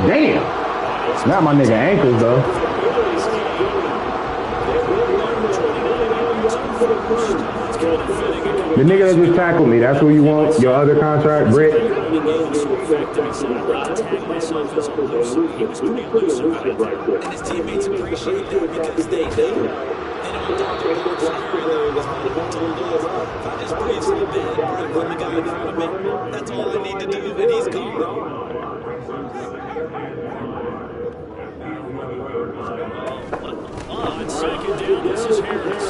Damn. Not my nigga ankles, though. The nigga that just tackled me, that's who you want? Your other contract, Britt? He was pretty loose about it. And his teammates appreciate that because they know they don't talk about the scenario was not about to lose. If I just breathe so bad, Britt, when the guy in front of me, that's all I need to do, and he's gone. On second down, this is Harris.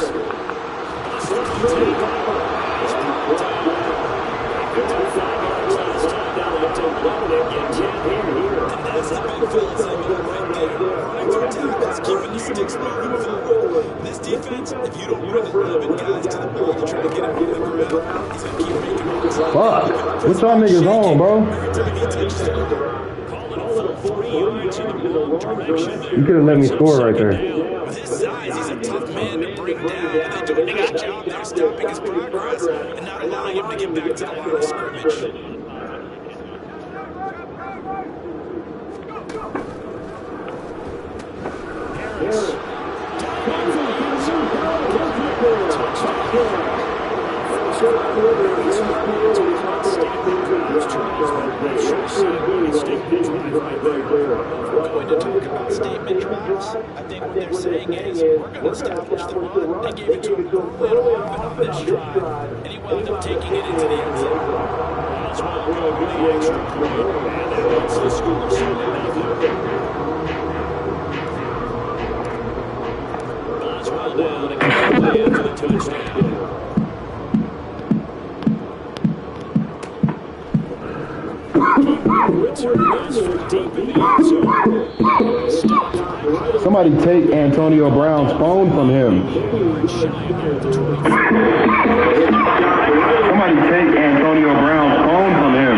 That's the big fella segment right there. Running through tackles, keeping the sticks moving forward. This defense, if you don't bring 11 guys to the ball to try to get him moving around, he's going to keep making runs. Fuck. What y'all niggas on, bro? Every time he touches the ball. Call it a full 3 yards in the wrong direction. You could have let me score right there. With his size, he's a tough man to bring down. And they do a good job there stopping his progress and not allowing him to get back to the line of scrimmage. Going to talk about statement drives. I think what they're saying is we're going to establish the run. They gave it to him little often on this drive, and he wound up taking it into the end zone. That's why we're going to get the extra point, and that's the score. So Boswell down and play into the touchdown. Somebody take Antonio Brown's phone from him. Somebody take Antonio Brown's phone from him.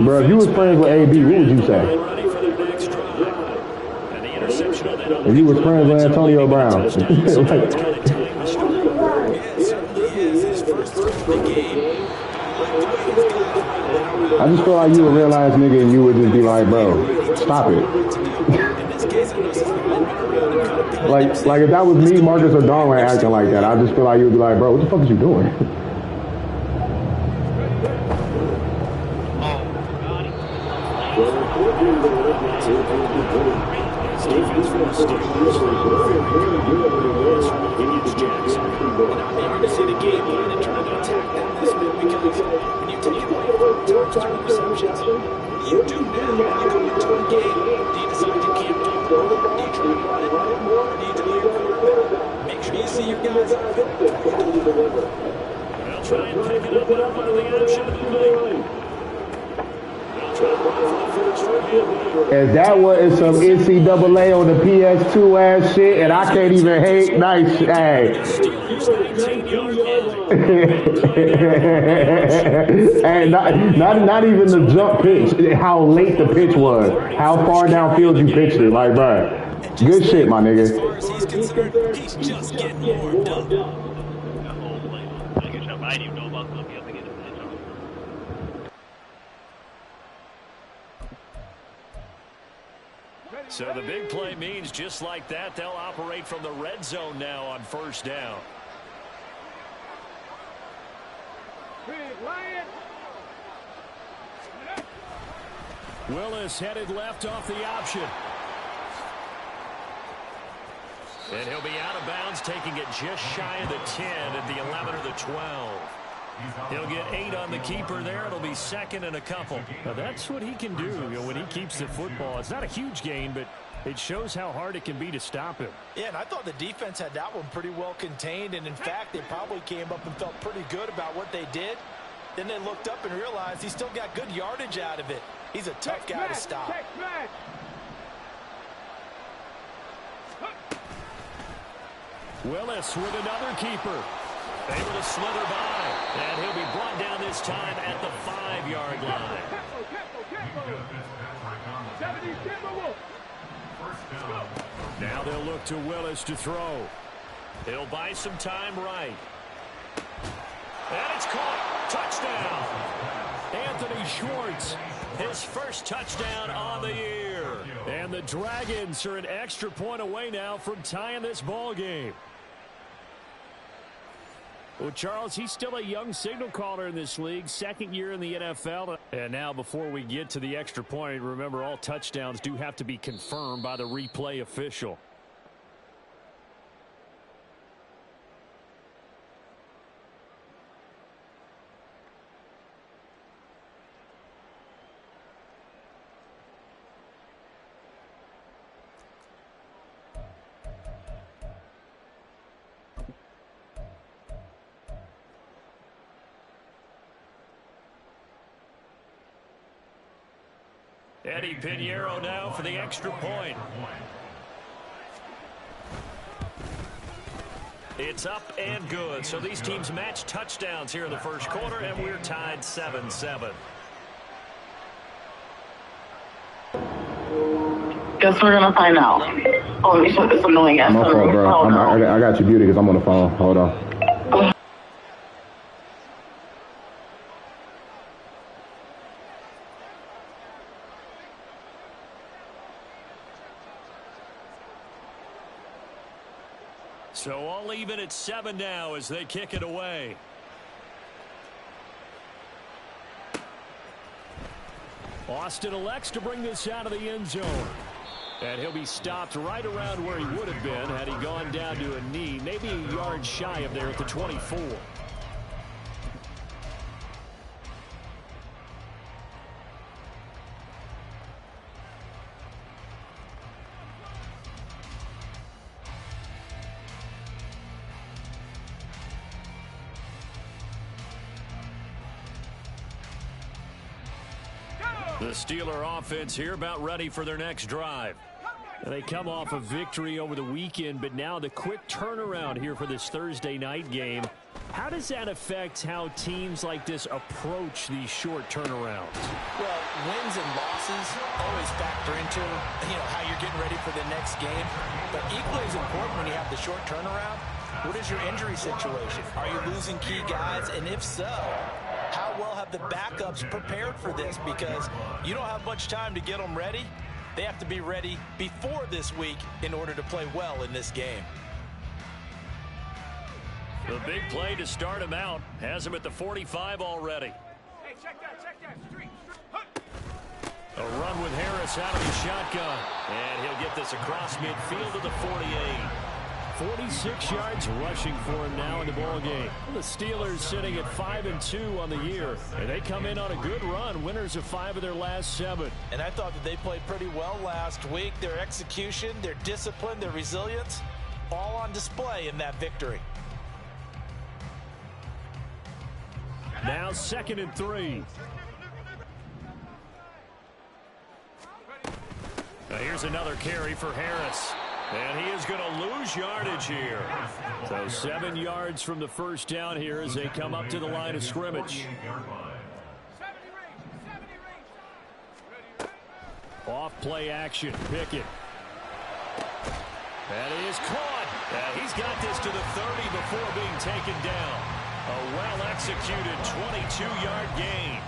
Bro, if you was friends with AB, what would you say? If you was friends with Antonio Brown. I just feel like you a real ass nigga and you would just be like, bro, stop it. like if that was me, Marcus or Darwin acting like that, I just feel like you would be like, bro, what the fuck is you doing? You do now. You go into a game. Do you decide to camp down? Do you try to run it more? Or do you delay your quarterback? Make sure you see your guys out of it. They'll try and pick it up on one of the options. Is that what is some NCAA on the PS2 ass shit? And I can't even hate. Nice, hey. And not even the jump pitch. How late the pitch was. How far downfield you pitched it. Like, bro, good shit, my nigga. He's just getting warmed up. So the big play means just like that, they'll operate from the red zone now on first down. Willis headed left off the option. And he'll be out of bounds, taking it just shy of the 10 at the 11 or the 12. He'll get 8 on the keeper there. It'll be second and a couple. Now that's what he can do, when he keeps the football. It's not a huge gain, but it shows how hard it can be to stop him. Yeah, and I thought the defense had that one pretty well contained, and in fact, they probably came up and felt pretty good about what they did. Then they looked up and realized he still got good yardage out of it. He's a tough guy to stop. Willis with another keeper. Able to slither by. And he'll be brought down this time at the 5-yard line. Now they'll look to Willis to throw. He'll buy some time right. And it's caught. Touchdown. Anthony Schwartz, his first touchdown on the year. And the Dragons are an extra point away now from tying this ball game. Well, Charles, he's still a young signal caller in this league, second year in the NFL. And now before we get to the extra point, remember all touchdowns do have to be confirmed by the replay official. Eddie Pinheiro now for the extra point. It's up and good. So these teams match touchdowns here in the first quarter, and we're tied 7-7. Guess we're going to find out. Oh, let me shut this annoying ass. My fault, bro. I got you muted because I'm on the phone. Hold on. So all even at 7 now as they kick it away. Austin elects to bring this out of the end zone. And he'll be stopped right around where he would have been had he gone down to a knee, maybe a yard shy of there at the 24. The Steeler offense here about ready for their next drive. And they come off a victory over the weekend, but now the quick turnaround here for this Thursday night game. How does that affect how teams like this approach these short turnarounds? Well, wins and losses always factor into, how you're getting ready for the next game. But equally as important when you have the short turnaround, what is your injury situation? Are you losing key guys? And if so, how well have the backups prepared for this? Because you don't have much time to get them ready. They have to be ready before this week in order to play well in this game. The big play to start him out has him at the 45 already. Hey, check that, street. A run with Harris out of the shotgun. And he'll get this across midfield to the 48. 46 yards rushing for him now in the ball game. The Steelers sitting at 5-2 on the year, and they come in on a good run, winners of 5 of their last 7. And I thought that they played pretty well last week. Their execution, their discipline, their resilience, all on display in that victory. Now 2nd and 3. Now here's another carry for Harris. And he is going to lose yardage here. So 7 yards from the first down here as they come up to the line of scrimmage. Off play action. Pickett. And he is caught. And he's got this to the 30 before being taken down. A well-executed 22-yard gain.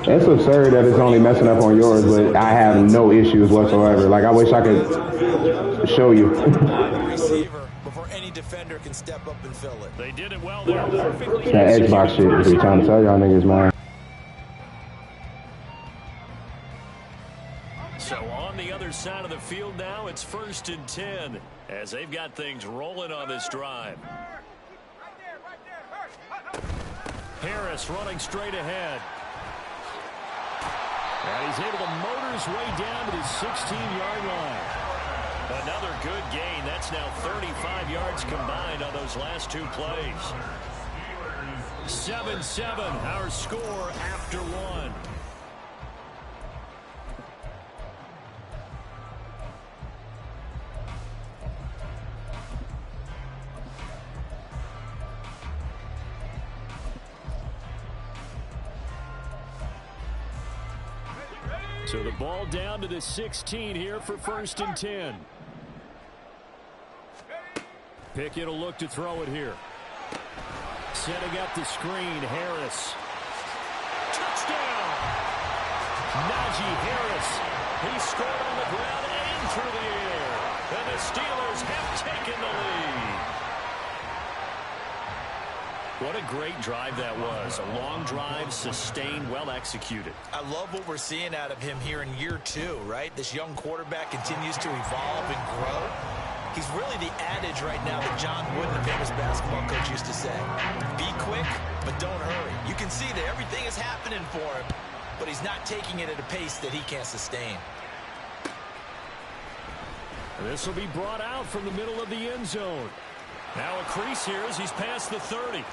It's absurd that it's only messing up on yours, but I have no issues whatsoever. Like, I wish I could show you. Receiver before any defender can step up and fill it. They did it well there. Perfectly That Xbox shit is trying to tell y'all niggas, man. So on the other side of the field now, it's 1st and 10 as they've got things rolling on this drive. Harris running straight ahead. And he's able to motor his way down to the 16-yard line. Another good gain. That's now 35 yards combined on those last 2 plays. 7-7, our score after 1. So the ball down to the 16 here for 1st and 10. Pickett will look to throw it here. Setting up the screen, Harris. Touchdown! Najee Harris. He scored on the ground and through the air. And the Steelers have taken the lead. What a great drive that was. A long drive, sustained, well executed. I love what we're seeing out of him here in year 2, right? This young quarterback continues to evolve and grow. He's really the adage right now that John Wooden, the famous basketball coach, used to say. Be quick, but don't hurry. You can see that everything is happening for him, but he's not taking it at a pace that he can't sustain. This will be brought out from the middle of the end zone. Now a crease here as he's past the 30.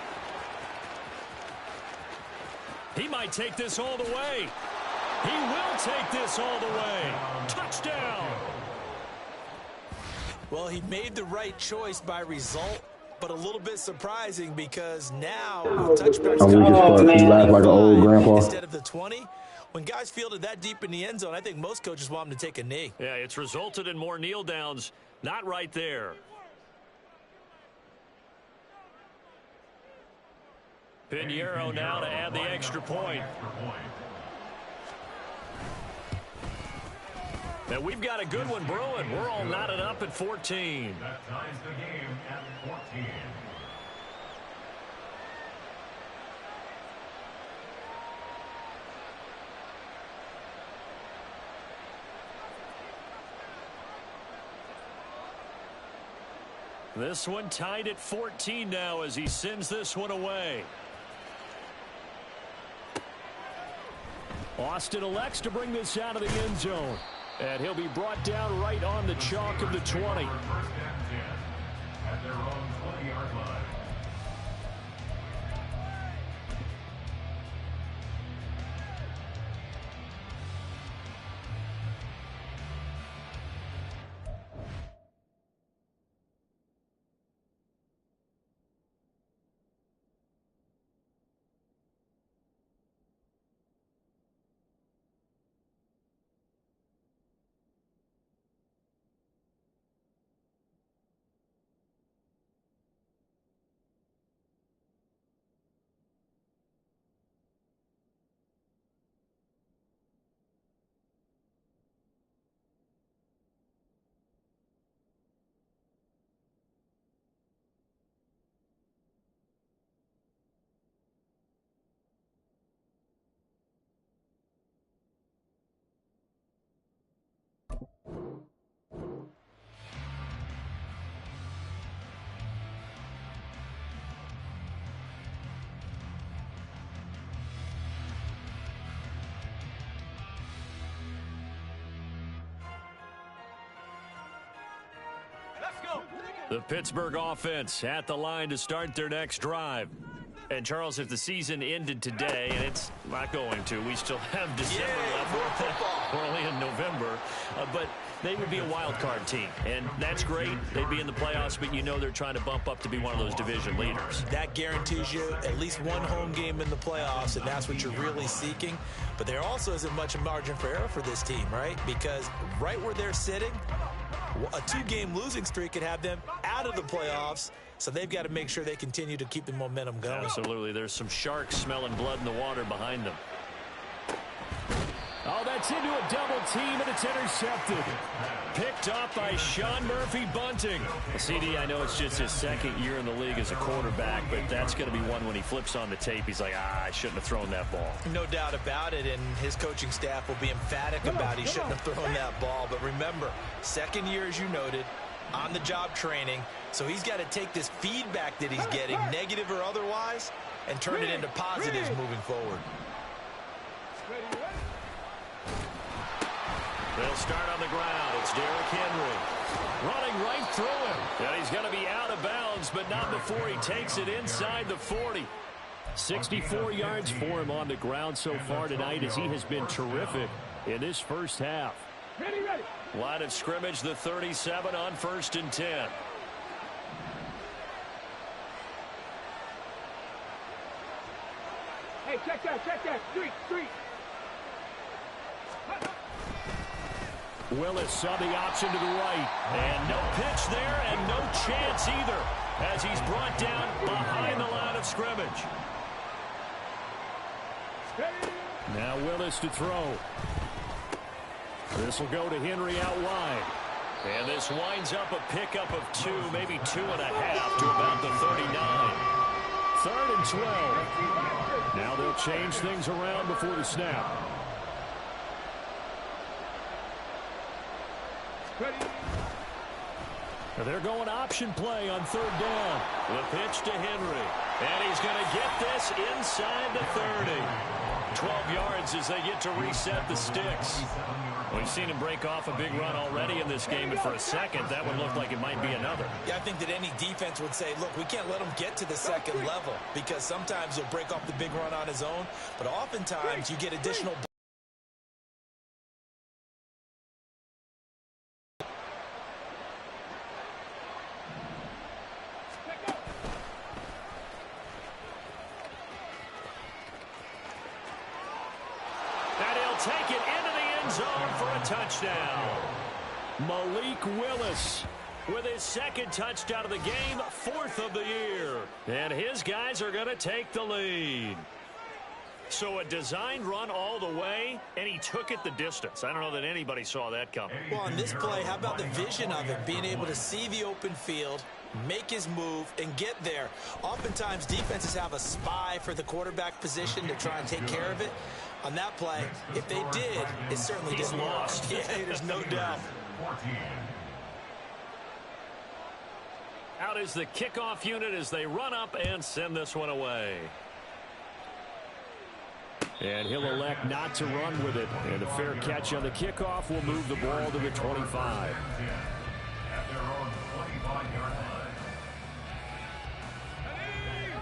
He might take this all the way. He will take this all the way. Touchdown! Well, he made the right choice by result, but a little bit surprising because now touchbacks laugh like an old grandpa. instead of the 20. When guys fielded that deep in the end zone, I think most coaches want them to take a knee. Yeah, it's resulted in more kneel downs. Not right there. Pinheiro now to add the extra point. And we've got a good one brewing. We're all knotted up at 14. That ties the game at 14. This one tied at 14 now as he sends this one away. Austin elects to bring this out of the end zone. And he'll be brought down right on the chalk of the 20. First and 10 at their own 20-yard line. The Pittsburgh offense at the line to start their next drive. And, Charles, if the season ended today, and it's not going to, we still have December left. We're only in November. But they would be a wild card team, and that's great. They'd be in the playoffs, but you know they're trying to bump up to be one of those division leaders. That guarantees you at least one home game in the playoffs, and that's what you're really seeking. But there also isn't much margin for error for this team, right? Because right where they're sitting, a 2-game losing streak could have them out of the playoffs, so they've got to make sure they continue to keep the momentum going. Absolutely. There's some sharks smelling blood in the water behind them. Oh, that's into a double team, and it's intercepted. Picked up by Sean Murphy-Bunting. CD, I know it's just his second year in the league as a quarterback, but that's going to be one when he flips on the tape. He's like, I shouldn't have thrown that ball. No doubt about it, and his coaching staff will be emphatic about he shouldn't have thrown that ball. But remember, second year, as you noted, on-the-job training, so he's got to take this feedback that he's getting, negative or otherwise, and turn it into positives moving forward. They'll start on the ground. It's Derrick Henry running right through him. And he's going to be out of bounds, but not before he takes it inside the 40. 64 yards for him on the ground so far tonight as he has been terrific in this first half. Ready. Line of scrimmage, the 37 on 1st and 10. Hey, check that. Street. Willis on the option to the right. And no pitch there and no chance either as he's brought down behind the line of scrimmage. Now Willis to throw. This will go to Henry out wide. And this winds up a pickup of 2, maybe 2.5 to about the 39. 3rd and 12. Now they'll change things around before the snap. Now they're going option play on 3rd down. The pitch to Henry. And he's going to get this inside the 30. 12 yards as they get to reset the sticks. We've seen him break off a big run already in this game, and for a second, that would look like it might be another. Yeah, I think that any defense would say, look, we can't let him get to the second level because sometimes he'll break off the big run on his own, but oftentimes you get additional. Take it into the end zone for a touchdown. Malik Willis with his 2nd touchdown of the game, 4th of the year. And his guys are going to take the lead. So a designed run all the way, and he took it the distance. I don't know that anybody saw that coming. Well, on this play, how about the vision of it? Being able to see the open field, make his move, and get there. Oftentimes, defenses have a spy for the quarterback position to try and take care of it. On that play, if they did, it certainly didn't work. Yeah, there's no doubt. Out is the kickoff unit as they run up and send this one away. And he'll elect not to run with it. And a fair catch on the kickoff will move the ball to the 25.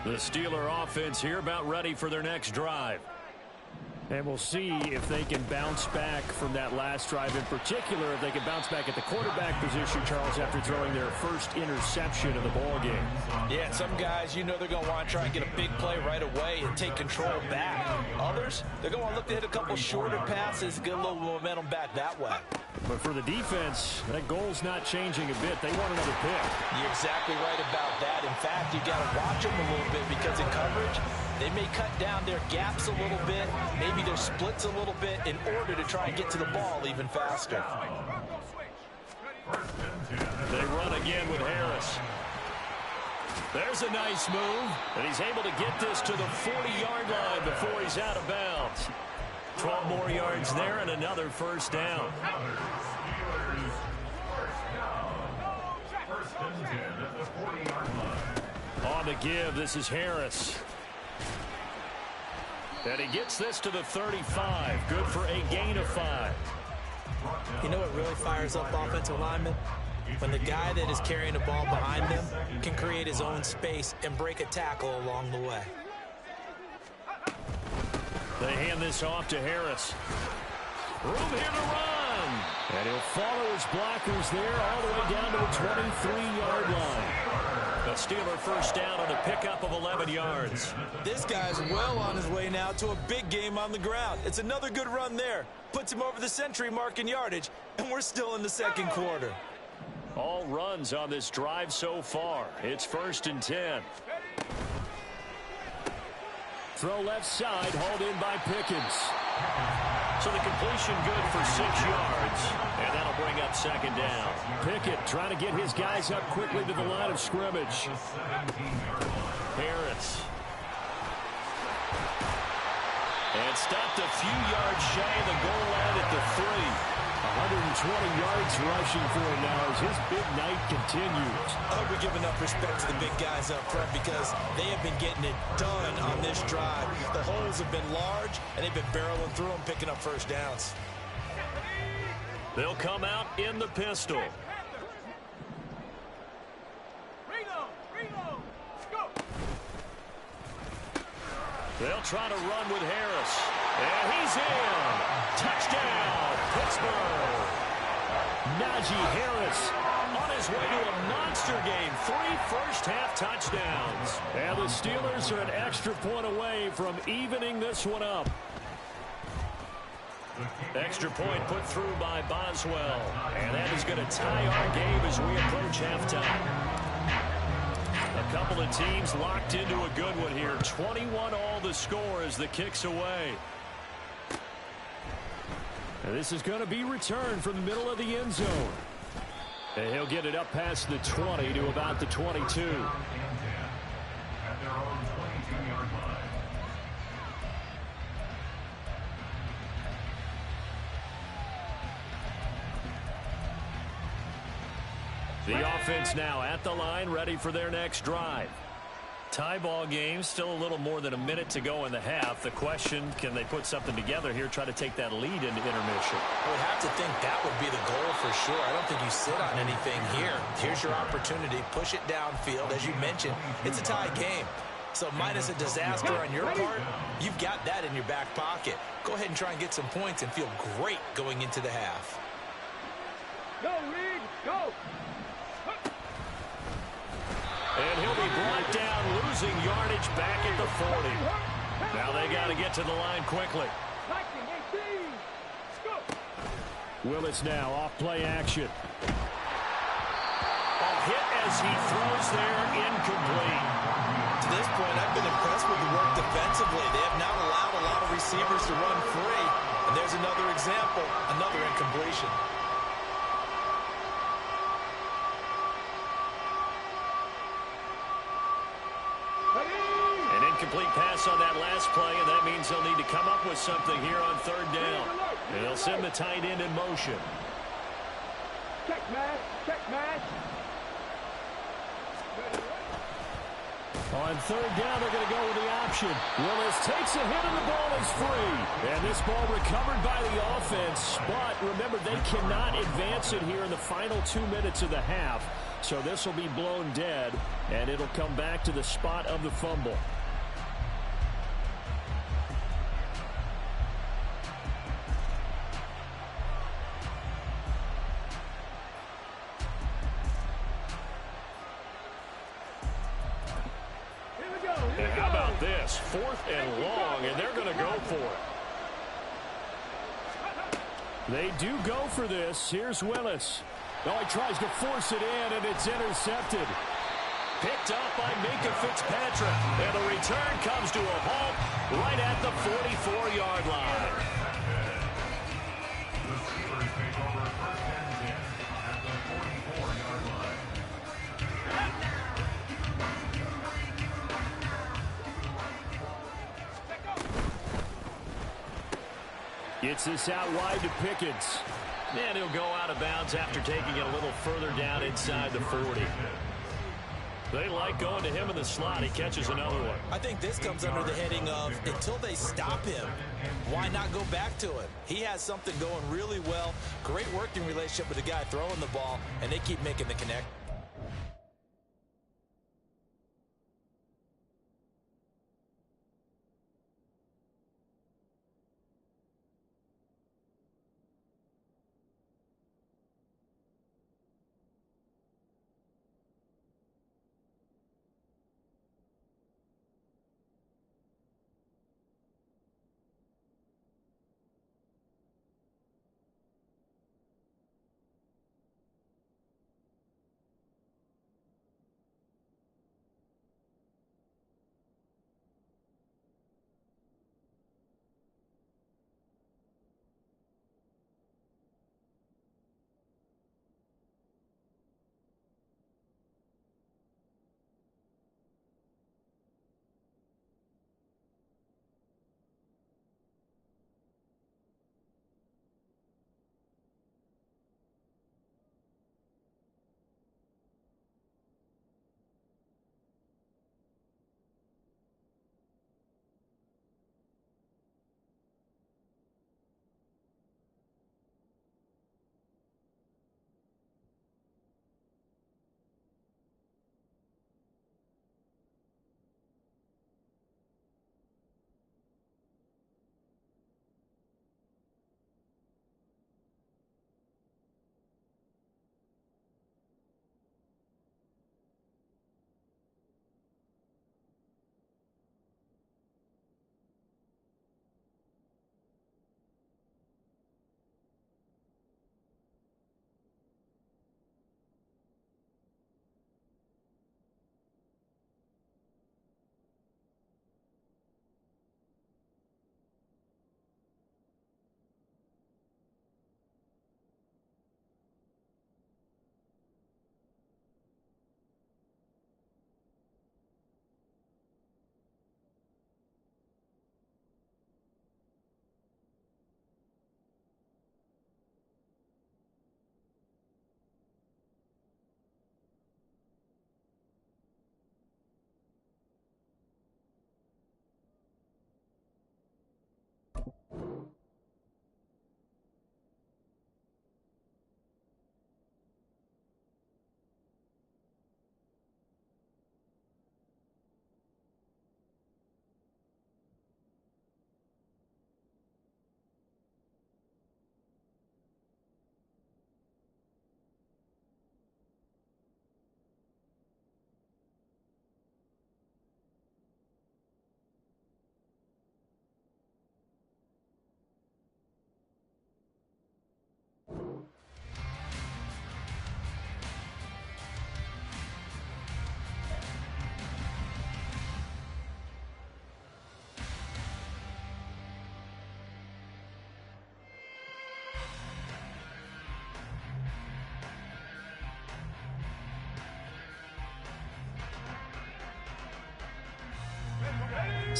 The Steeler offense here about ready for their next drive. And we'll see if they can bounce back from that last drive in particular, if they can bounce back at the quarterback position, Charles, after throwing their first interception of the ballgame. Yeah, and some guys, you know they're going to want to try and get a big play right away and take control back. Others, they're going to look to hit a couple shorter passes, get a little momentum back that way. But for the defense, that goal's not changing a bit. They want another pick. You're exactly right about that. In fact, you got to watch them a little bit because in coverage, they may cut down their gaps a little bit, maybe their splits a little bit in order to try and get to the ball even faster. They run again with Harris. There's a nice move, and he's able to get this to the 40-yard line before he's out of bounds. 12 more yards there and another first down. On the give, this is Harris. And he gets this to the 35. Good for a gain of 5. You know what really fires up offensive linemen? When the guy that is carrying the ball behind them can create his own space and break a tackle along the way. They hand this off to Harris. Room here to run. And he'll follow his blockers there all the way down to the 23-yard line. A Steeler first down on a pickup of 11 yards. This guy's well on his way now to a big game on the ground. It's another good run there. Puts him over the century mark in yardage, and we're still in the second quarter. All runs on this drive so far. It's 1st and 10. Throw left side, hauled in by Pickens. So the completion good for 6 yards. And that'll bring up 2nd down. Pickett trying to get his guys up quickly to the line of scrimmage. Harris. And stopped a few yards shy of the goal line at the 3. 120 yards rushing for him now as his big night continues. I hope we give enough respect to the big guys up front because they have been getting it done on this drive. The holes have been large, and they've been barreling through them, picking up first downs. They'll come out in the pistol. They'll try to run with Harris. And he's in. Touchdown, Pittsburgh. Najee Harris on his way to a monster game. 3 first-half touchdowns. And the Steelers are an extra point away from evening this one up. Extra point put through by Boswell. And that is going to tie our game as we approach halftime. A couple of teams locked into a good one here. 21 all the score as the kick's away. And this is going to be returned from the middle of the end zone. And he'll get it up past the 20 to about the 22. At their own 22-yard line. The offense now at the line, ready for their next drive. Tie ball game, still a little more than a minute to go in the half. The question, can they put something together here, try to take that lead into intermission? I would have to think that would be the goal for sure. I don't think you sit on anything here. Here's your opportunity. Push it downfield. As you mentioned, it's a tie game. So minus a disaster on your part, you've got that in your back pocket. Go ahead and try and get some points and feel great going into the half. Go, Reed, go! And he'll be brought down, losing yardage back at the 40. Now they got to get to the line quickly. 19, 18, go! Willis now off play action. A hit as he throws there, incomplete. To this point, I've been impressed with the work defensively. They have not allowed a lot of receivers to run free. And there's another example, another incompletion. Complete pass on that last play, and that means they'll need to come up with something here on third down. And they'll send the tight end in motion. Check match, check match. On third down, they're going to go with the option. Willis takes a hit, and the ball is free. And this ball recovered by the offense. But remember, they cannot advance it here in the final 2 minutes of the half. So this will be blown dead, and it'll come back to the spot of the fumble. And how about this? 4th and long, and they're going to go for it. They do go for this. Here's Willis. Oh, he tries to force it in, and it's intercepted. Picked up by Minkah Fitzpatrick. And the return comes to a halt right at the 44-yard line. The Steelers take over first and 10 at the 44-yard line. Gets this out wide to Pickens. And he'll go out of bounds after taking it a little further down inside the 40. They like going to him in the slot. He catches another one. I think this comes under the heading of until they stop him, why not go back to him? He has something going really well. Great working relationship with the guy throwing the ball, and they keep making the connect.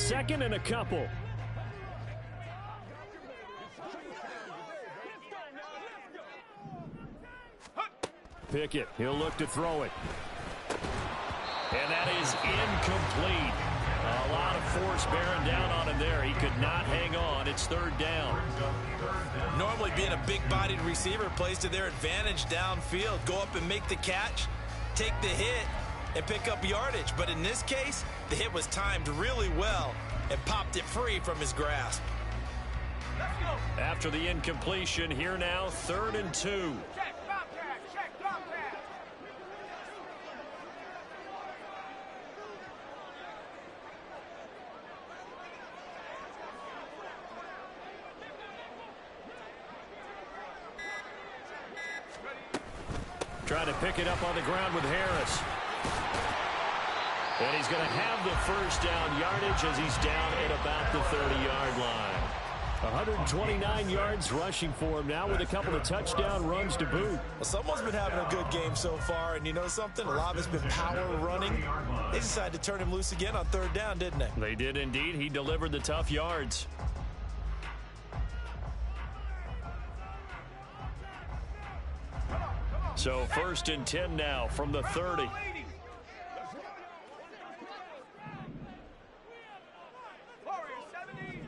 2nd and a couple. Pickett, he'll look to throw it. And that is incomplete. A lot of force bearing down on him there. He could not hang on. It's 3rd down. Normally being a big-bodied receiver plays to their advantage downfield. Go up and make the catch, take the hit, and pick up yardage. But in this case, the hit was timed really well and popped it free from his grasp. After the incompletion, here now, 3rd and 2. Check, Bobcat, check, Bobcat. Trying to pick it up on the ground with Harris. And he's going to have the 1st down yardage as he's down at about the 30-yard line. 129 yards rushing for him now with a couple of touchdown runs to boot. Well, someone's been having a good game so far, and you know something? A lot of it's been power running. They decided to turn him loose again on 3rd down, didn't they? They did indeed. He delivered the tough yards. So 1st and 10 now from the 30. Warriors 70.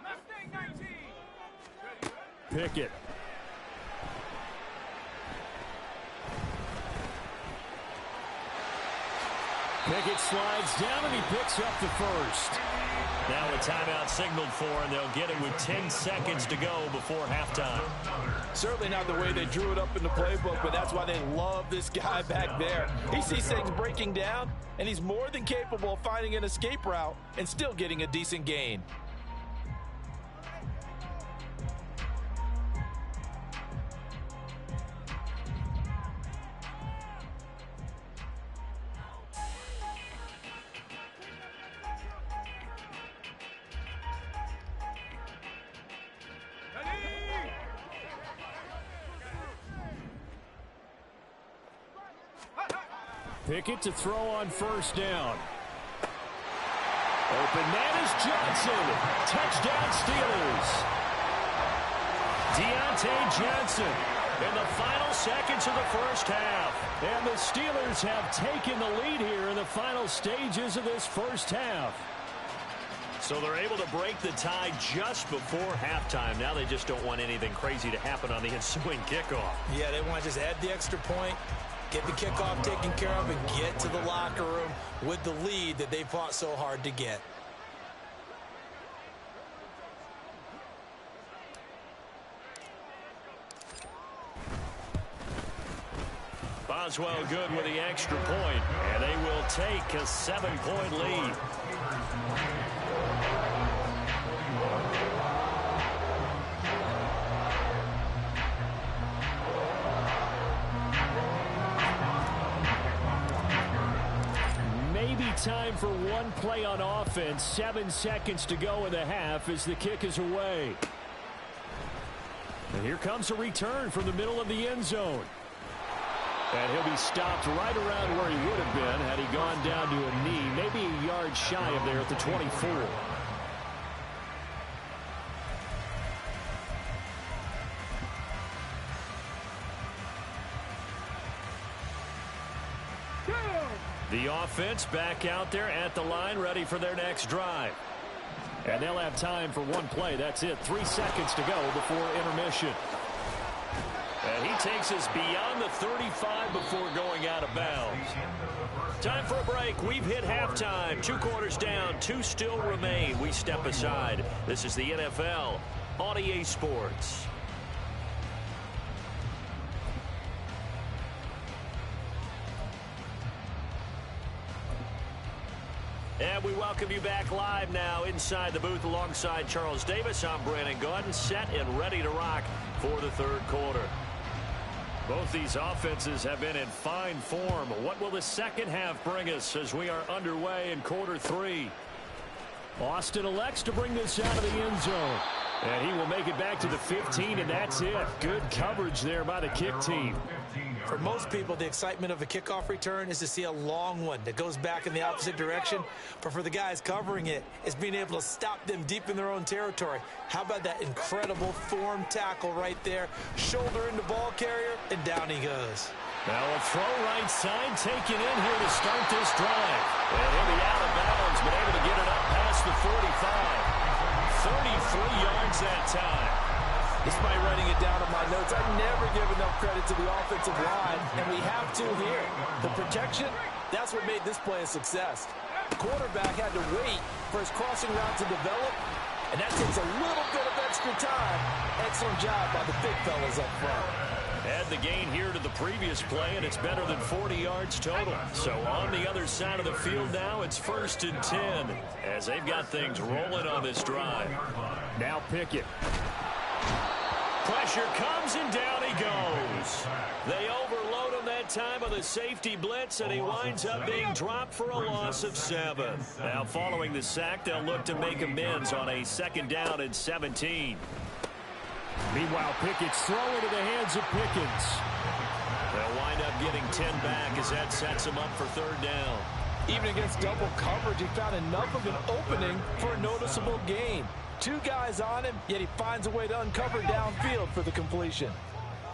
Mustang 19. Pickett. Pickett slides down and he picks up the 1st. Now a timeout signaled for, and they'll get it with 10 seconds to go before halftime. Certainly not the way they drew it up in the playbook, but that's why they love this guy back there. He sees things breaking down, and he's more than capable of finding an escape route and still getting a decent gain. Pickett to throw on 1st down. Open man is Johnson. Touchdown Steelers. Deontay Johnson in the final seconds of the 1st half. And the Steelers have taken the lead here in the final stages of this 1st half. So they're able to break the tie just before halftime. Now they just don't want anything crazy to happen on the ensuing kickoff. Yeah, they want to just add the extra point, get the kickoff taken care of, and get to the locker room with the lead that they fought so hard to get. Boswell good with the extra point, and they will take a 7-point lead. Maybe time for one play on offense. 7 seconds to go in the half as the kick is away. And here comes a return from the middle of the end zone. And he'll be stopped right around where he would have been had he gone down to a knee, maybe a yard shy of there at the 24. The offense back out there at the line, ready for their next drive. And they'll have time for one play. That's it. 3 seconds to go before intermission. And he takes us beyond the 35 before going out of bounds. Time for a break. We've hit halftime. 2 quarters down. 2 still remain. We step aside. This is the NFL on EA Sports. And we welcome you back live now inside the booth alongside Charles Davis. I'm Brandon Gaudin, set and ready to rock for the 3rd quarter. Both these offenses have been in fine form. What will the 2nd half bring us as we are underway in quarter 3? Austin elects to bring this out of the end zone. And he will make it back to the 15, and that's it. Good coverage there by the kick team. For most people, the excitement of a kickoff return is to see a long one that goes back in the opposite direction. But for the guys covering it, it's being able to stop them deep in their own territory. How about that incredible form tackle right there? Shoulder into ball carrier, and down he goes. Now a throw right side taken in here to start this drive. And he'll be out of bounds, but able to get it up past the 45. 33 yards that time. Despite writing it down on my notes, I never give enough credit to the offensive line, and we have to here. The protection, that's what made this play a success. The quarterback had to wait for his crossing route to develop, and that takes a little bit of extra time. Excellent job by the big fellas up front. Add the gain here to the previous play, and it's better than 40 yards total. So on the other side of the field now, it's 1st and 10 as they've got things rolling on this drive. Now Pickett. Pressure comes, and down he goes. They overload him that time with a safety blitz, and he winds up being dropped for a loss of 7. Now following the sack, they'll look to make amends on a 2nd down and 17. Meanwhile, Pickett's throw into the hands of Pickens. They'll wind up getting 10 back as that sets him up for 3rd down. Even against double coverage, he found enough of an opening for a noticeable gain. 2 guys on him, yet he finds a way to uncover downfield for the completion.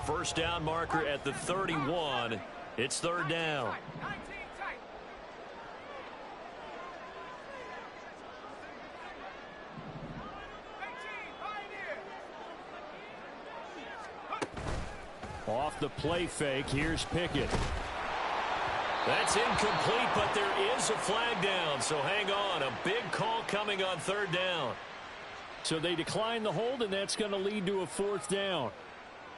1st down marker at the 31. It's 3rd down. 19 tight. Off the play fake, here's Pickett. That's incomplete, but there is a flag down, so hang on. A big call coming on 3rd down. So they decline the hold, and that's going to lead to a 4th down.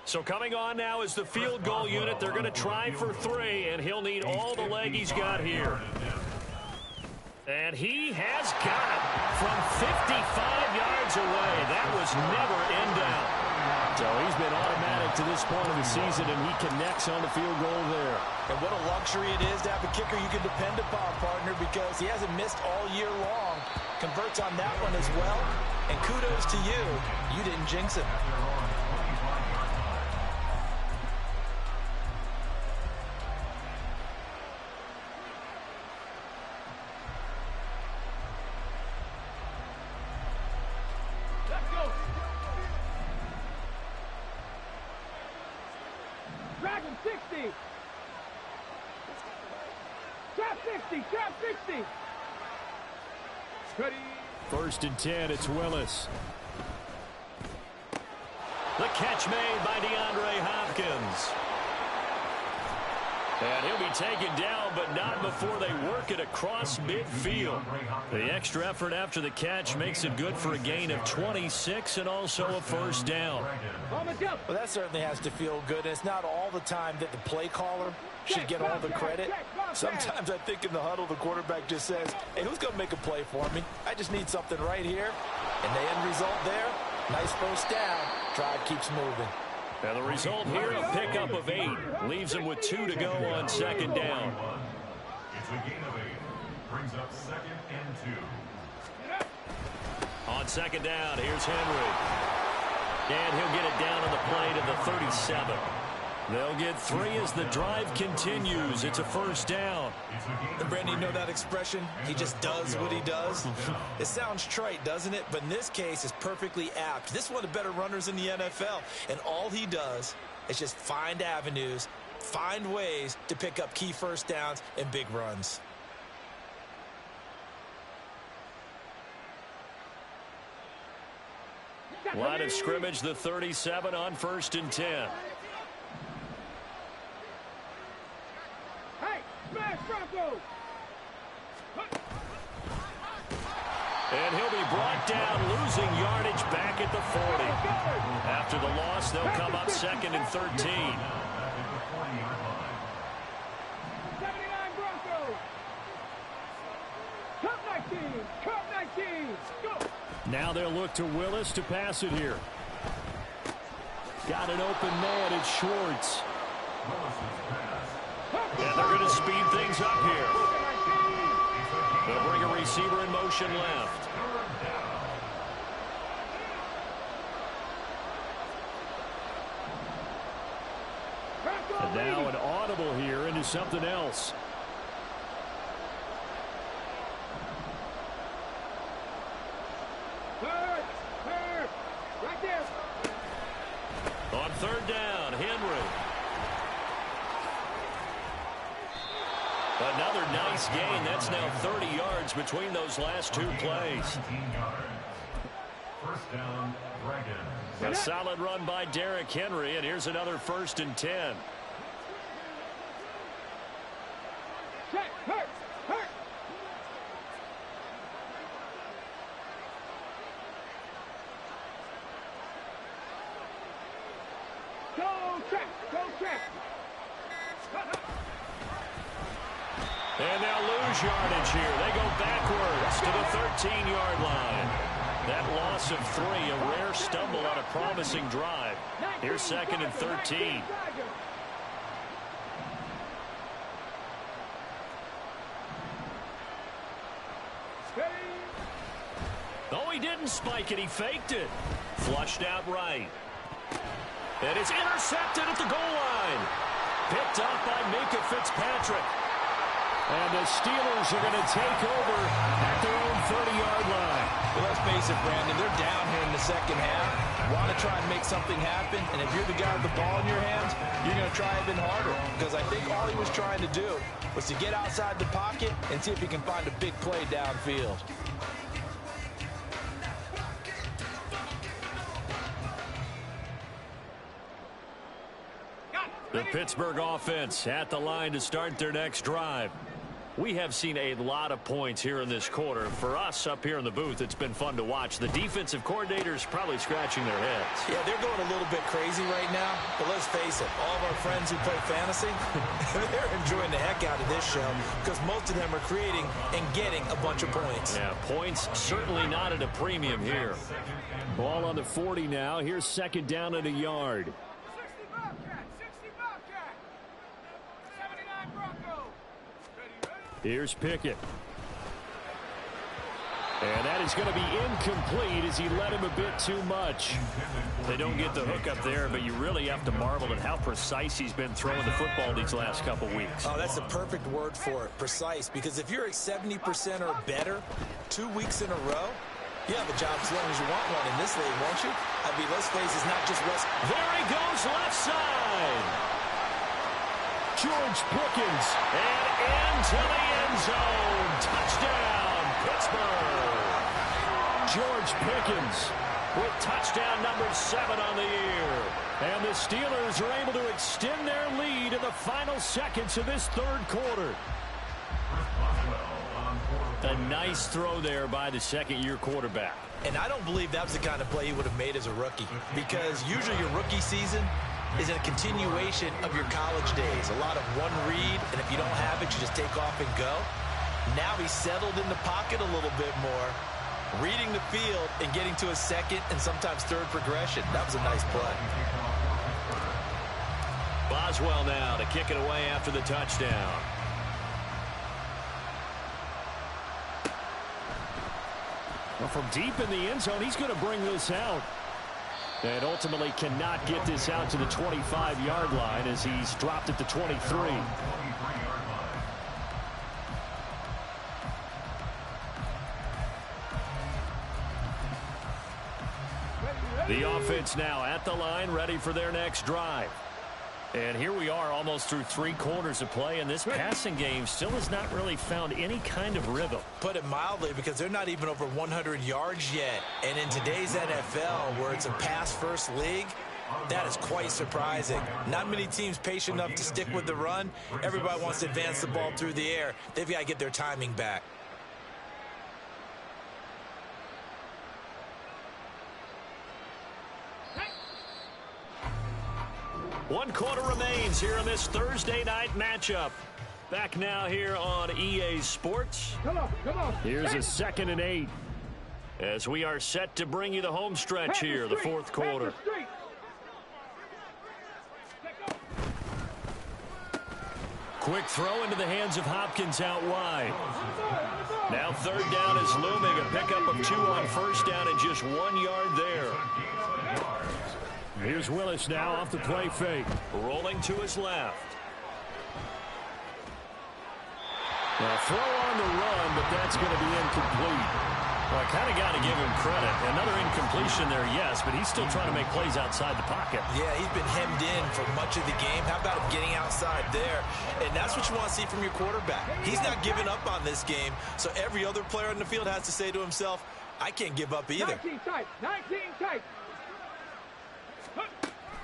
So coming on now is the field goal unit. They're going to try for 3, and he'll need all the leg he's got here. And he has got it from 55 yards away. That was never in doubt. So he's been automatic to this point of the season, and he connects on the field goal there. And what a luxury it is to have a kicker you can depend upon, partner, because he hasn't missed all year long. Converts on that one as well. And kudos to you. You didn't jinx it. Let's go. Dragon 60. Trap 60. Trap 60. Ready. 1st and 10, it's Willis. The catch made by DeAndre Hopkins. And he'll be taken down, but not before they work it across midfield. The extra effort after the catch makes it good for a gain of 26 and also a 1st down. On the jump. Well, that certainly has to feel good. And it's not all the time that the play caller should get all the credit. Sometimes I think in the huddle, the quarterback just says, hey, who's going to make a play for me? I just need something right here. And the end result there, nice 1st down. Drive keeps moving. And the result here, a pickup of 8. Leaves him with 2 to go on 2nd down. It's a gain of 8. Brings up 2nd and 2. On 2nd down, here's Henry. And he'll get it down on the play to the 37. They'll get 3 as the drive continues. It's a 1st down. And Brandon, you know that expression? He just does what he does. It sounds trite, doesn't it? But in this case, it's perfectly apt. This is one of the better runners in the NFL. And all he does is just find avenues, find ways to pick up key 1st downs and big runs. Line of scrimmage, the 37 on 1st and 10. Hey, smash Bronco. And he'll be brought down, losing yardage back at the 40. After the loss, they'll come up 2nd and 13. 79 Bronco. Cup 19. Cup 19. Go. Now they'll look to Willis to pass it here. Got an open man, it's Schwartz. And they're going to speed things up here. They'll bring a receiver in motion left. And now an audible here into something else. Right there. On third down, Henry. Another nice gain. That's now 30 yards between those last two plays. 17 yards. First down, Dragons. A solid run by Derrick Henry, and here's another 1st and 10. Check. Hurt. Go check. And they'll lose yardage here. They go backwards to the 13-yard line. That loss of 3, a rare stumble on a promising drive. Here's 2nd and 13. Oh, he didn't spike it. He faked it. Flushed out right. And it's intercepted at the goal line. Picked up by Minkah Fitzpatrick. And the Steelers are going to take over at their own 30-yard line. Well, let's face it, Brandon, they're down here in the second half. Want to try and make something happen, and if you're the guy with the ball in your hands, you're going to try even harder. Because I think all he was trying to do was to get outside the pocket and see if he can find a big play downfield. The Pittsburgh offense at the line to start their next drive. We have seen a lot of points here in this quarter. For us up here in the booth, it's been fun to watch. The defensive coordinators probably scratching their heads. Yeah, they're going a little bit crazy right now. But let's face it, all of our friends who play fantasy, they're enjoying the heck out of this show because most of them are creating and getting a bunch of points. Yeah, points certainly not at a premium here. Ball on the 40 now. Here's 2nd down and a yard. 60 Bobcat. 79 Bronco. Here's Pickett. And that is going to be incomplete as he led him a bit too much. They don't get the hook up there, but you really have to marvel at how precise he's been throwing the football these last couple weeks. Oh, that's the perfect word for it, precise. Because if you're at 70% or better 2 weeks in a row, you have a job as long as you want one in this league, won't you? I mean, let's face it, it's not just West. There he goes, left side. George Pickens, and into the end zone. Touchdown, Pittsburgh. George Pickens with touchdown number 7 on the year. And the Steelers are able to extend their lead in the final seconds of this 3rd quarter. A nice throw there by the 2nd-year quarterback. And I don't believe that was the kind of play he would have made as a rookie. Because usually your rookie season is a continuation of your college days. A lot of one read, and if you don't have it, you just take off and go. Now he's settled in the pocket a little bit more, reading the field and getting to a 2nd and sometimes 3rd progression. That was a nice play. Boswell now to kick it away after the touchdown. Well, from deep in the end zone, he's going to bring this out. And ultimately cannot get this out to the 25-yard line as he's dropped at the 23. The offense now at the line, ready for their next drive. And here we are almost through 3 quarters of play, and this passing game still has not really found any kind of rhythm. Put it mildly, because they're not even over 100 yards yet. And in today's NFL, where it's a pass-first league, that is quite surprising. Not many teams patient enough to stick with the run. Everybody wants to advance the ball through the air. They've got to get their timing back. One quarter remains here in this Thursday night matchup. Back now here on EA Sports. Come on. Here's a 2nd and 8 as we are set to bring you the home stretch here, the 4th quarter. Quick throw into the hands of Hopkins out wide. Now 3rd down is looming. A pickup of 2 on 1st down and just 1 yard there. Here's Willis now off the play fake. Rolling to his left. Now throw on the run, but that's going to be incomplete. Well, I kind of got to give him credit. Another incompletion there, yes, but he's still trying to make plays outside the pocket. Yeah, he's been hemmed in for much of the game. How about him getting outside there? And that's what you want to see from your quarterback. He's not giving up on this game, so every other player on the field has to say to himself, I can't give up either. 19 tight. 19 tight.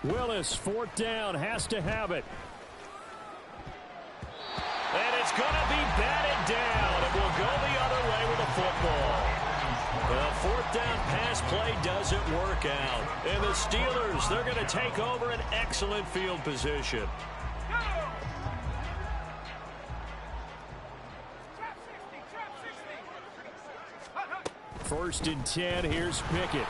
Willis, fourth down, has to have it. And it's going to be batted down. It will go the other way with the football. The fourth down pass play doesn't work out. And the Steelers, they're going to take over an excellent field position. First and 10, here's Pickett.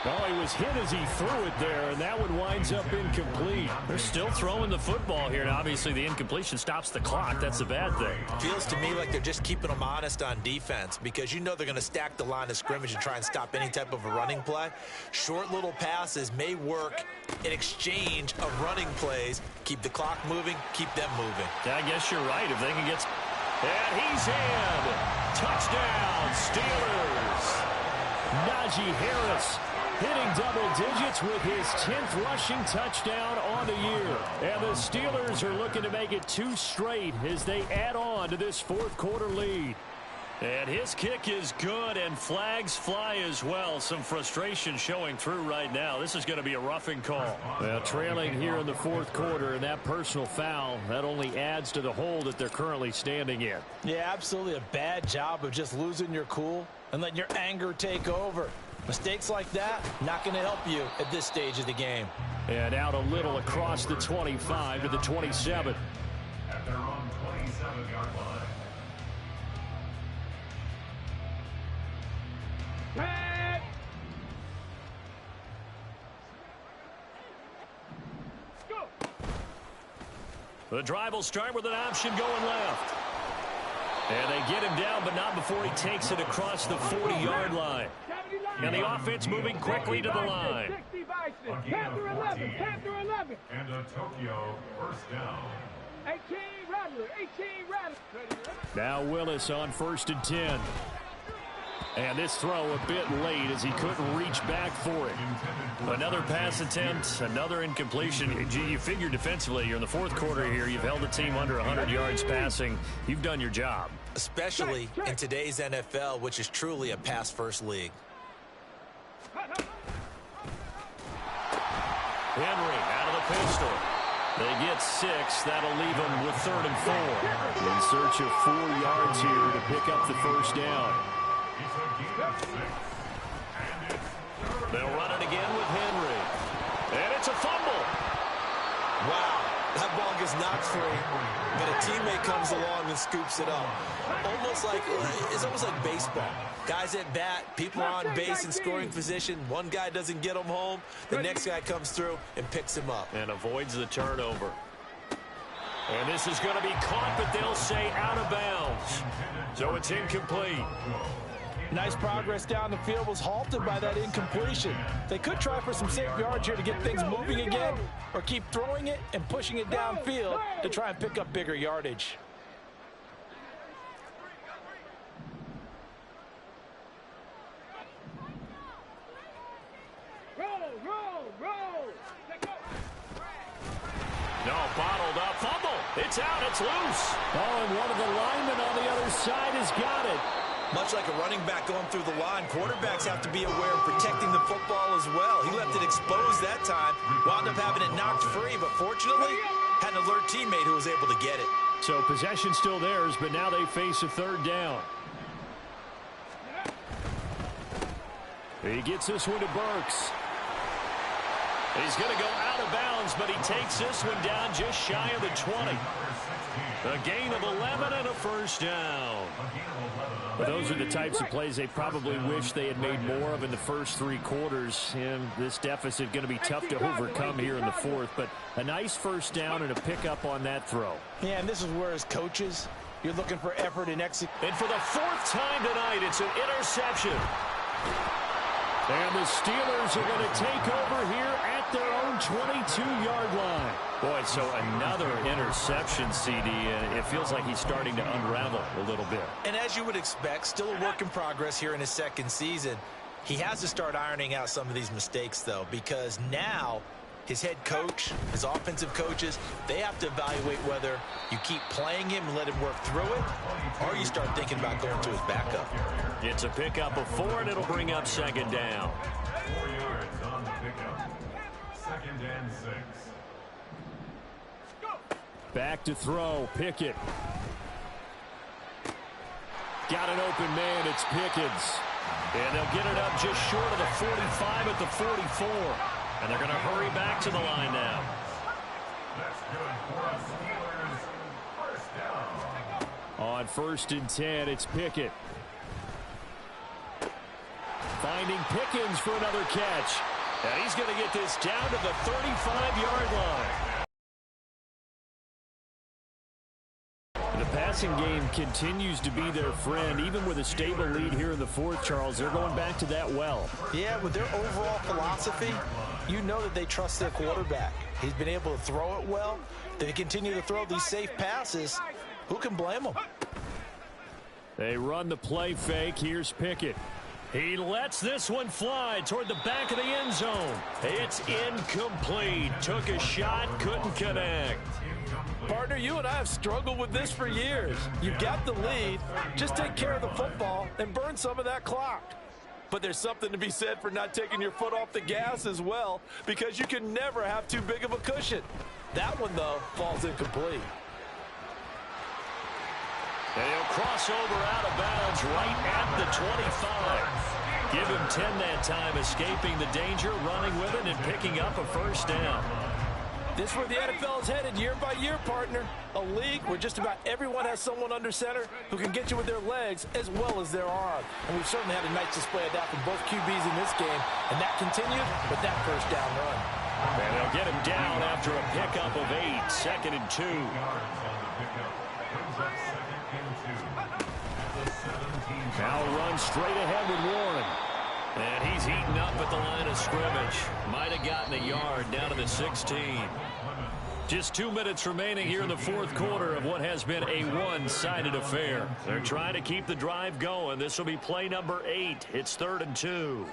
Oh, he was hit as he threw it there, and that one winds up incomplete. They're still throwing the football here, and obviously the incompletion stops the clock. That's the bad thing. Feels to me like they're just keeping them honest on defense because you know they're going to stack the line of scrimmage and try and stop any type of a running play. Short little passes may work in exchange of running plays. Keep the clock moving, keep them moving. Yeah, I guess you're right. If they can get... And he's in! Touchdown, Steelers! Najee Harris hitting double digits with his 10th rushing touchdown on the year. And the Steelers are looking to make it 2 straight as they add on to this fourth quarter lead. And his kick is good, and flags fly as well. Some frustration showing through right now. This is going to be a roughing call. Well, trailing here in the fourth quarter, and that personal foul, that only adds to the hole that they're currently standing in. Yeah, absolutely a bad job of just losing your cool and letting your anger take over. Mistakes like that, not going to help you at this stage of the game. And out a little across the 25 to the 27. At their own 27-yard line. Red. Go. The drive will start with an option going left. And they get him down, but not before he takes it across the 40-yard line. And the offense moving quickly to the line. 60 Bison. Panther 11. Panther 11. And a Tokyo first down. 18 Rattler. 18 Rattler. Now Willis on first and 10. And this throw a bit late as he couldn't reach back for it. Another pass attempt, another incompletion. Gee, you figure defensively, you're in the fourth quarter here. You've held the team under 100 yards passing. You've done your job. Especially in today's NFL, which is truly a pass-first league. Henry out of the pistol. They get 6. That'll leave them with 3rd and 4. In search of 4 yards here to pick up the first down. They'll run it again with Henry. And it's a fumble. Wow, that ball gets knocked free, but a teammate comes along and scoops it up. It's almost like baseball. Guys at bat, people are on base in scoring position. One guy doesn't get him home. The next guy comes through and picks him up. And avoids the turnover. And this is going to be caught, but they'll say out of bounds. So it's incomplete. Nice progress down the field was halted by that incompletion. They could try for some safe yards here to get things moving again, or keep throwing it and pushing it downfield to try and pick up bigger yardage. Roll. No, bottled up. Fumble. It's out. It's loose. Oh, and one of the linemen on the other side has got it. Much like a running back going through the line, quarterbacks have to be aware of protecting the football as well. He left it exposed that time, wound up having it knocked free, but fortunately, had an alert teammate who was able to get it. So possession still theirs, but now they face a 3rd down. He gets this one to Burks. He's going to go out of bounds, but he takes this one down just shy of the 20. A gain of 11 and a first down. But those are the types of plays they probably wish they had made more of in the first 3 quarters. And this deficit going to be tough to overcome here in the fourth. But a nice first down and a pickup on that throw. Yeah, and this is where as coaches, you're looking for effort and execution. And for the 4th time tonight, it's an interception. And the Steelers are going to take over here at their own 22-yard line. Boy, so another interception, CD, and it feels like he's starting to unravel a little bit. And as you would expect, still a work in progress here in his second season. He has to start ironing out some of these mistakes, though, because now his head coach, his offensive coaches, they have to evaluate whether you keep playing him and let him work through it, or you start thinking about going to his backup. It's a pickup of 4, and it'll bring up second down. 4 yards on the pickup. 2nd and 6. Back to throw, Pickett. Got an open man, it's Pickens. And they'll get it up just short of the 45 at the 44. And they're going to hurry back to the line now. That's good for us Steelers. First down. On 1st and 10, it's Pickett. Finding Pickens for another catch. And he's going to get this down to the 35-yard line. The passing game continues to be their friend, even with a stable lead here in the 4th, Charles. They're going back to that well. Yeah, with their overall philosophy, you know that they trust their quarterback. He's been able to throw it well. They continue to throw these safe passes. Who can blame them? They run the play fake. Here's Pickett. He lets this one fly toward the back of the end zone. It's incomplete. Took a shot, couldn't connect. Partner, you and I have struggled with this for years. You've got the lead. Just take care of the football and burn some of that clock. But there's something to be said for not taking your foot off the gas as well, because you can never have too big of a cushion. That one, though, falls incomplete. And he'll cross over out of bounds right at the 25. Give him 10 that time, escaping the danger, running with it, and picking up a first down. This is where the NFL is headed year by year, partner. A league where just about everyone has someone under center who can get you with their legs as well as their arm. And we've certainly had a nice display of that from both QBs in this game. And that continued with that first down run. And they'll get him down after a pickup of 8, 2nd and 2. Now run straight ahead with Warren. And he's heating up at the line of scrimmage. Might have gotten a yard down to the 16. Just 2 minutes remaining here in the 4th quarter of what has been a one-sided affair. They're trying to keep the drive going. This will be play number 8. It's 3rd and 2.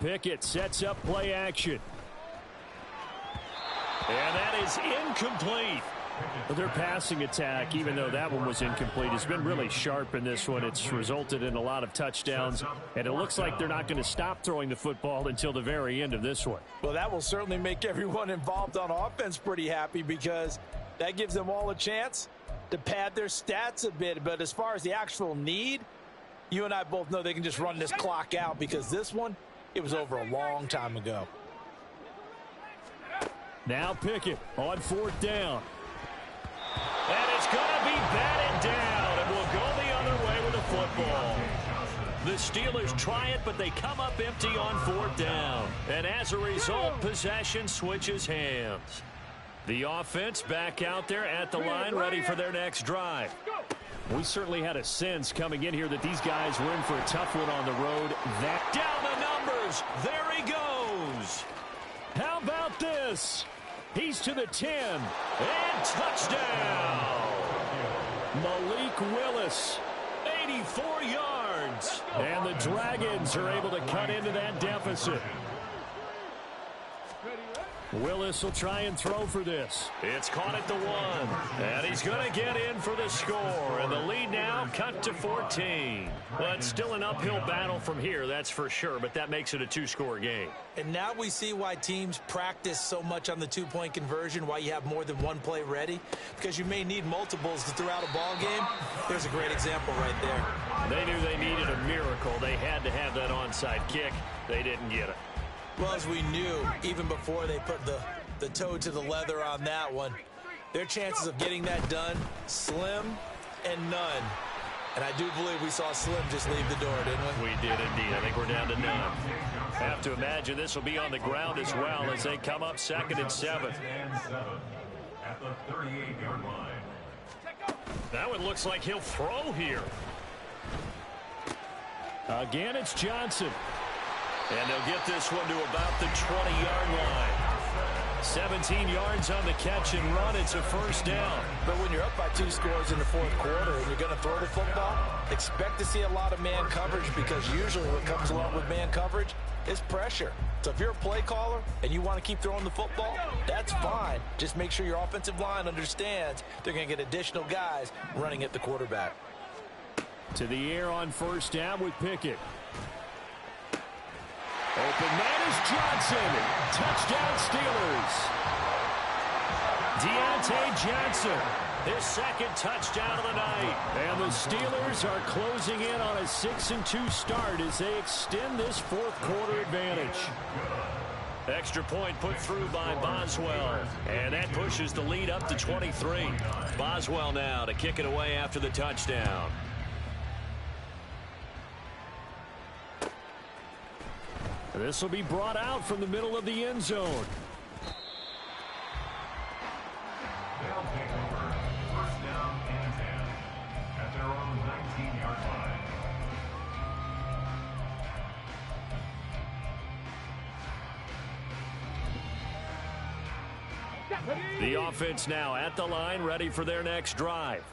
Pickett sets up play action. And that is incomplete. But their passing attack, even though that one was incomplete, has been really sharp in this one. It's resulted in a lot of touchdowns, and it looks like they're not going to stop throwing the football until the very end of this one. Well, that will certainly make everyone involved on offense pretty happy, because that gives them all a chance to pad their stats a bit. But as far as the actual need, you and I both know they can just run this clock out, because this one, it was over a long time ago. Now Pickett on 4th down. And it's going to be batted down, and we'll go the other way with the football. The Steelers try it, but they come up empty on 4th down. And as a result, possession switches hands. The offense back out there at the line, ready for their next drive. We certainly had a sense coming in here that these guys were in for a tough one on the road. That down the numbers. There he goes. How about this? He's to the 10, and touchdown! Malik Willis, 84 yards. And the Dragons are able to cut into that deficit. Willis will try and throw for this. It's caught at the 1, and he's going to get in for the score. And the lead now cut to 14. But still an uphill battle from here, that's for sure, but that makes it a 2-score game. And now we see why teams practice so much on the 2-point conversion, why you have more than one play ready, because you may need multiples to throw out a ball game. There's a great example right there. They knew they needed a miracle. They had to have that onside kick. They didn't get it. Well, as we knew, even before they put the toe to the leather on that one, their chances of getting that done, slim and none. And I do believe we saw Slim just leave the door, didn't we? We did indeed. I think we're down to none. Have to imagine this will be on the ground as well as they come up 2nd and 7. At the 38-yard line. That one looks like he'll throw here. Again, it's Johnson. And they'll get this one to about the 20-yard line. 17 yards on the catch and run. It's a first down. But when you're up by 2 scores in the fourth quarter and you're going to throw the football, expect to see a lot of man coverage, because usually what comes along with man coverage is pressure. So if you're a play caller and you want to keep throwing the football, that's fine. Just make sure your offensive line understands they're going to get additional guys running at the quarterback. To the air on first down with Pickett. Open man is Johnson. Touchdown Steelers. Deontay Johnson, his second touchdown of the night. And the Steelers are closing in on a 6-2 start as they extend this fourth quarter advantage. Extra point put through by Boswell. And that pushes the lead up to 23. Boswell now to kick it away after the touchdown. This will be brought out from the middle of the end zone. They'll take over. First down and 10 at their own 19-yard line. The offense now at the line, ready for their next drive.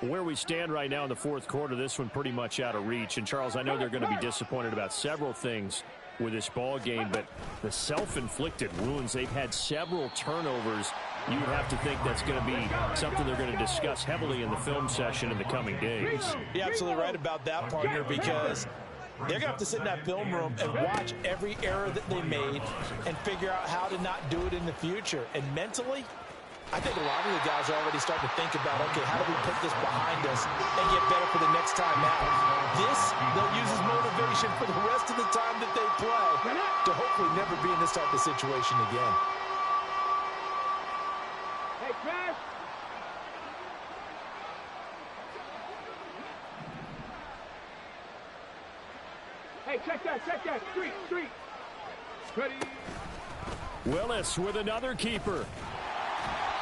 Where we stand right now in the fourth quarter, this one pretty much out of reach. And, Charles, I know they're going to be disappointed about several things with this ball game, but the self-inflicted wounds, they've had several turnovers. You would have to think that's going to be something they're going to discuss heavily in the film session in the coming days. You're absolutely right about that, partner, because they're going to have to sit in that film room and watch every error that they made and figure out how to not do it in the future. And mentally, I think a lot of the guys are already starting to think about, okay, how do we put this behind us and get better for the next time out? This, they'll use as motivation for the rest of the time that they play to hopefully never be in this type of situation again. Hey, Crash. Hey, check that. Street. Ready. Willis with another keeper.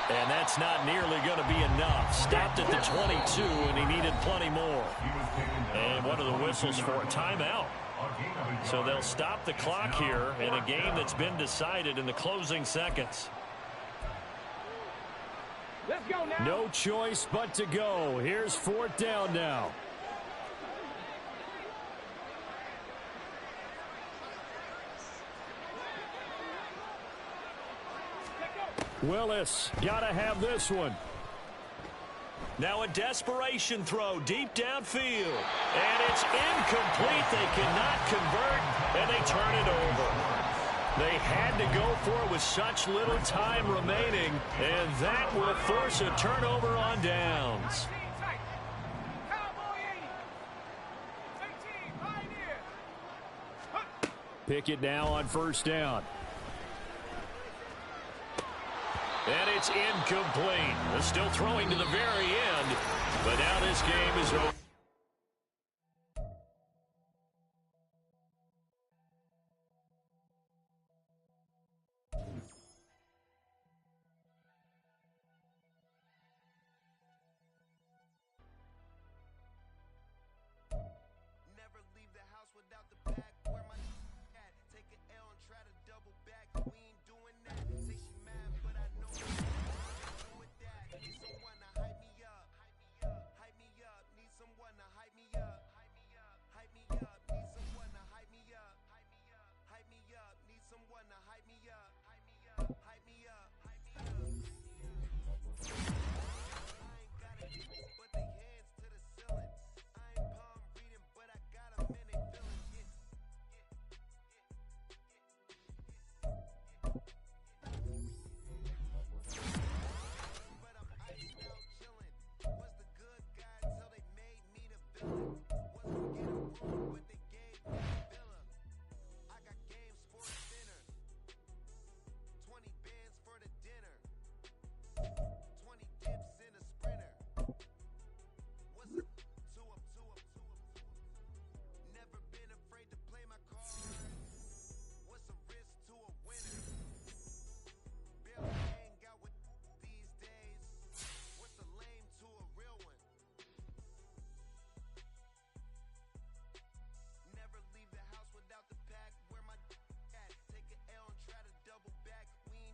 And that's not nearly going to be enough. Stopped at the 22, and he needed plenty more. And one of the whistles for a timeout. So they'll stop the clock here in a game that's been decided in the closing seconds. Let's go now. No choice but to go. Here's fourth down now. Willis, gotta have this one. Now a desperation throw deep downfield. And it's incomplete. They cannot convert, and they turn it over. They had to go for it with such little time remaining, and that will force a turnover on downs. Pickett now on first down. And it's incomplete. They're still throwing to the very end, but now this game is over.